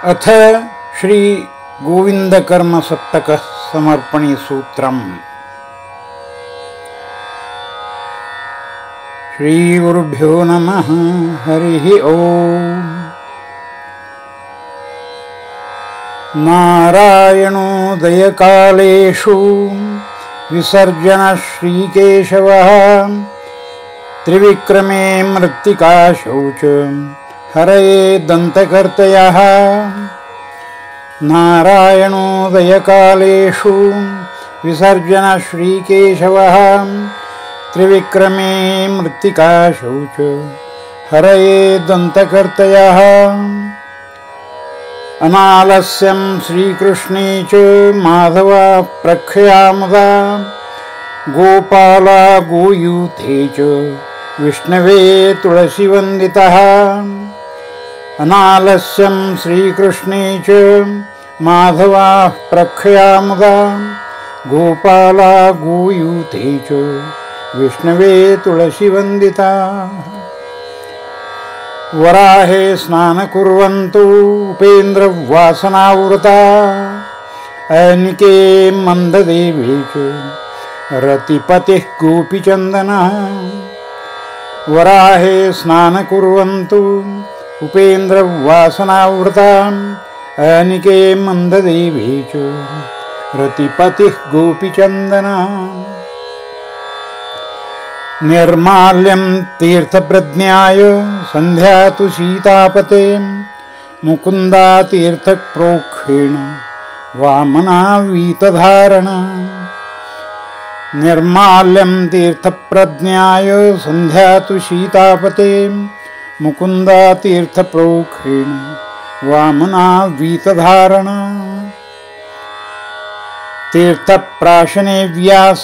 अथ श्री गोविंदकर्म सप्तक समर्पणी सूत्रम्। श्री गुरुभ्यो नमः। हरि ओम। नारायणोदयकालेषु विसर्जन श्रीकेशवः त्रिविक्रमे मृत्तिका शौच हरये दन्तकर्तयः। नारायणोदयकालेषु विसर्जन श्रीकेशवः त्रिविक्रमे मृत्तिका शौच हरये दन्तकर्तयः। अनालस्यं श्रीकृष्णे च माधवा प्रख्यामदा गोपाला गोयूथे च विष्णवे तुलसीवन्दितः। अनालस्यं श्रीकृष्णे च माधवा प्रख्यामदा गोपाला गोयूथे च विष्णवे तुलसीवन्दिताः। वराहे स्नान कुर्वन्तु उपेन्द्रवासनावृता ऐनिके मन्ददेवे च रतिपतिः गोपीचन्दनः। वराहे स्नान कुर्वन्तु उपेन्द्रवासनावृता ऐनिके मन्ददेवे च रतिपतिः गोपीचन्दनः। निर्माल्यं तीर्थप्रज्ञाय सन्ध्या तु सीतापते मुकुन्दा तीर्थप्रोक्षेण वामना वीतधारणा। निर्माल्यं तीर्थप्रज्ञाय सन्ध्या तु सीतापते मुकुन्दा तीर्थप्रोक्षेण वामना वीतधारणा। तीर्थप्राशने व्यास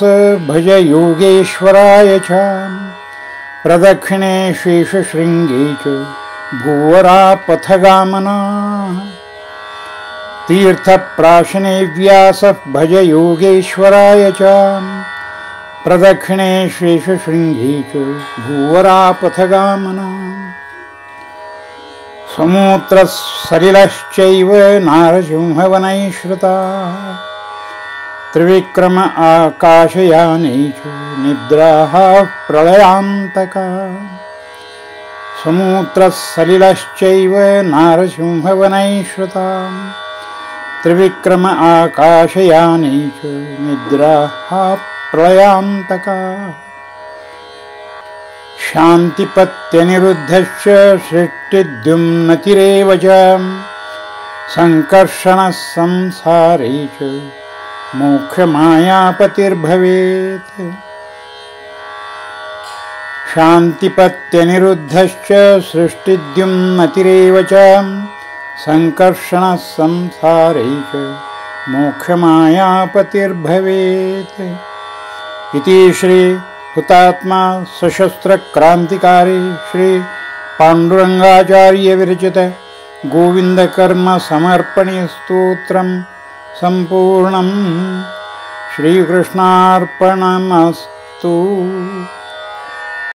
भज योगेश्वराय च प्रदक्षिणे शेषशृङ्गे च भूवरा पथगामना। तीर्थप्राशने व्यास भज योगेश्वराय च प्रदक्षिणे शेषशृङ्गे च भूवरा पथगामना। समुद्रसलिलश्चैव नारसिंहवनैश्रुता त्रिविक्रम आकाशयाने च निद्राः प्रलयान्तका। समुद्रसलिलश्चैव नारसिंहवनैश्रुता त्रिविक्रम आकाशयाने च निद्राः प्रलयान्तका। शान्तिपत्यनिरुद्धश्च सृष्टिद्युम्नतिरेव च सङ्कर्षणः संसारे च मोक्षमायापतिर्भवेत्। शान्तिपत्यनिरुद्धश्च सृष्टिद्युम्नतिरेव च सङ्कर्षणः संसारे च मोक्षमायापतिर्भवेत्। इति श्री हुतात्मा सशस्त्र क्रांतिकारी श्री पाण्डुरंगाचार्य विरचित गोविंदकर्म समर्पणी स्तोत्रम् संपूर्णम्। श्रीकृष्णार्पणमस्तु।